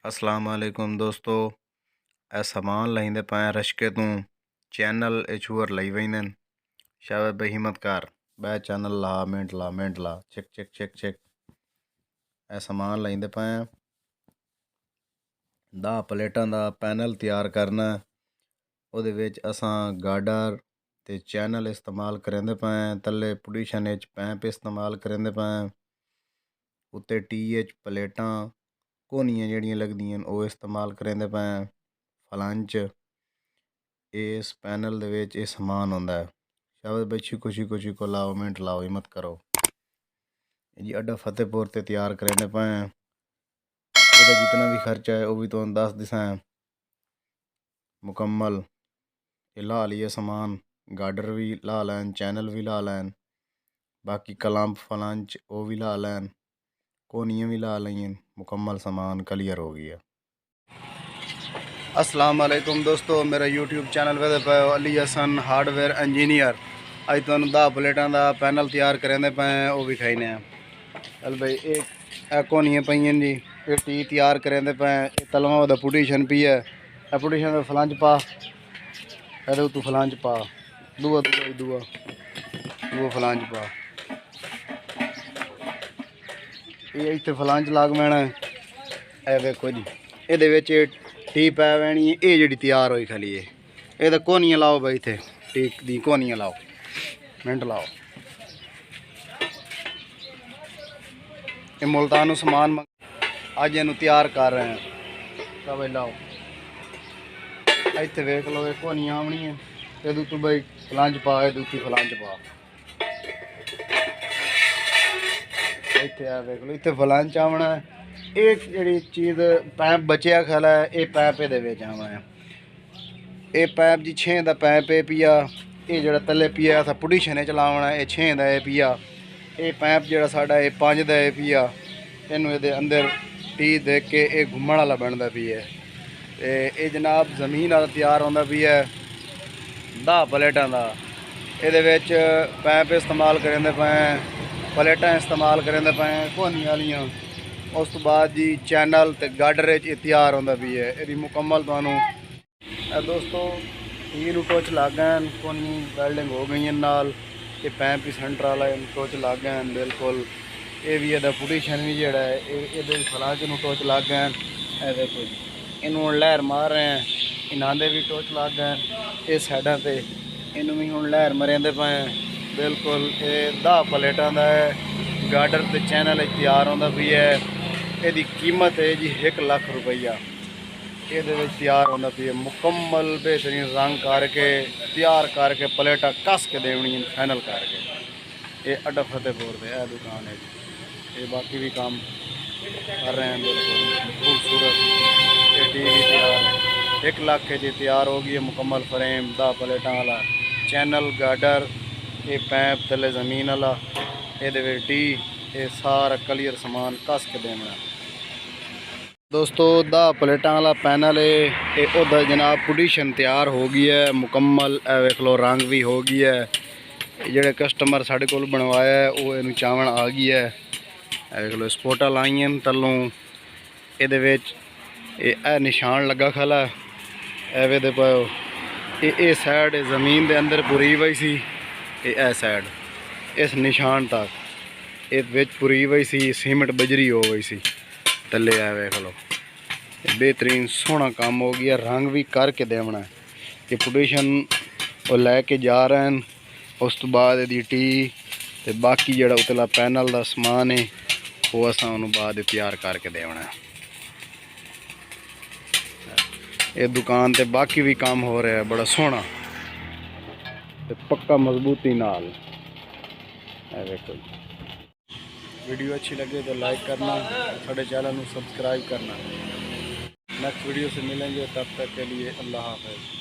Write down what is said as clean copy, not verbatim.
अस्सलाम वालेकुम दोस्तों। ए सामान लाइंदे पाए रशके तू चैनल एचूर लई वहीन शायद भाई हिम्मत कर बै चैनल ला मिंट ला चेक चेक चेक चेक। ए सामान लाइंदे पाए 10 प्लेटां दा पैनल तैयार करना। ਉਹਦੇ ਵਿੱਚ असां गाडर ते चैनल इस्तेमाल करेंदे पाए तले पोजीशन पैंप इस्तेमाल करेंदे पाए उत्ते टी प्लेटां कोनियां जड़ियां लगदियां वो इस्तेमाल करेंदे पाए फलंच इस पैनल दे विच ये समान होंदा है। शाबाश भाई छिको लाओ मिंट लाओ हिम्मत करो जी। अड्डा फतेहपुर ते तैयार करेंदे पाए उसका जितना भी खर्चा है वो भी तो दस दिसा मुकम्मल। ये ला लिए समान गाडर भी ला लैन चैनल भी ला लैन बाकी कलंप फलंच वो भी ला लैन कोनियाँ भी ला लें मुकम्मल सामान क्लियर हो गया। अस्सलाम वालेकुम दोस्तों, मेरा यूट्यूब चैनल पे पे अली हसन हार्डवेयर इंजीनियर अज तुहानू 10 प्लेटां दा पैनल तैयार करेंदे पे वो भी खाने चल भाई। एक कोनियाँ पईयां जी ये टी तैयार करेंदे पे तलवा वो पुटीशन पी है पुटीशन में फलंच पा ए तू फलंच पा दूआ दूआ दूआ दूआ फलंच पा ये इतने फलंच लाग मैना है वेखो जी। ये टी पै वैनी ये जी तैयार हुई खाली ये तो कोनियाँ लाओ भाई इतने टी दी कोनियाँ लाओ मिंट लाओ। ये मुल्तानों समान अज इनू तैयार कर रहे हैं तो भाई लाओ इतने वेख लो ये कोनियाँ आवनी है ये तू भाई फलंच पा ये दूती फलंच पा इतने वेख लो इतने फलंच आवना है। एक जी चीज़ पैप बचया खला है ये पैप ये आना है ये पैप जी 6 का पैप है पिया ये जरा तले पिया अस पुटीशन चलावना है ये 6 का है पिया ये पैप जरा साढ़ा ये 5 का है पिया इनू ये अंदर टी देख के ये घूमने वाला बनता पी है ये जनाब जमीन वाला तैयार होंदा पी है 10 प्लेटां का ये पैप इस्तेमाल करेंदे पे प्लेटां इस्तेमाल करेंदे पे कोनी वालियां उस तो बाद जी चैनल ते गाडर तैयार होंदा पी है ये मुकम्मल तुहानू दोस्तों टी नू टोच लग गए कोनी वेल्डिंग हो गई नाल ये पैंप भी सेंटर वाला टोच लग गए बिल्कुल ये भी ये पुटीशन भी जोड़ा है ये फलाच नू टोच लग गए देखो जी इनू लहर मार रहे हैं इन्होंने भी टोच लग गए ये साइडा से इनू भी हूँ लहर मरेंदे पे बिल्कुल ये 10 प्लेटां का है गाडर ते चैनल तैयार होंदा पी है ये कीमत है जी 1 लाख रुपया ये तैयार होंदा पी है मुकम्मल बेहतरीन रंग करके तैयार करके प्लेटा कस के देनी फाइनल करके ये अड्डा फतेहपुर पे है दुकान है ये बाकी भी काम कर रहे हैं बिल्कुल खूबसूरत ये टी वी तैयार है 1 लाख के जी तैयार हो गई है मुकम्मल फ्रेम 10 प्लेटा वाला चैनल गाडर ये पैप तले जमीन वाला ये टी ये सारा क्लियर समान कस के देना। दोस्तों 10 प्लेटां वाला पैनल है ये जनाब पोजीशन तैयार हो गई है मुकम्मल वेख लो रंग भी हो गई है जोड़े कस्टमर साढ़े को बनवाया है वो इन चावन आ गई है वेख लो स्पोटा लाई तलों ये निशान लगा खला एवे दे पाओ ये साइड जमीन के अंदर पुरी हुई सी ये साइड इस निशान तक ये विच पुरी हुई सी सीमेंट बजरी हो गई सी तले है वेख लो बेहतरीन सोहना काम हो गया रंग भी करके देना है ये पोजीशन वो लैके जा रहे हैं उस तो बाद यदि टी ते बाकी जड़ा उतला पैनल का समान है वो असा बाद तैयार करके देना है। ये दुकान ते बाकी भी काम हो रहा है बड़ा सोहना पक्का मजबूती नाल देखो। वीडियो अच्छी लगे तो लाइक करना साढ़े चैनल को सब्सक्राइब करना। नेक्स्ट वीडियो से मिलेंगे तब तक के लिए अल्लाह हाफ़िज़।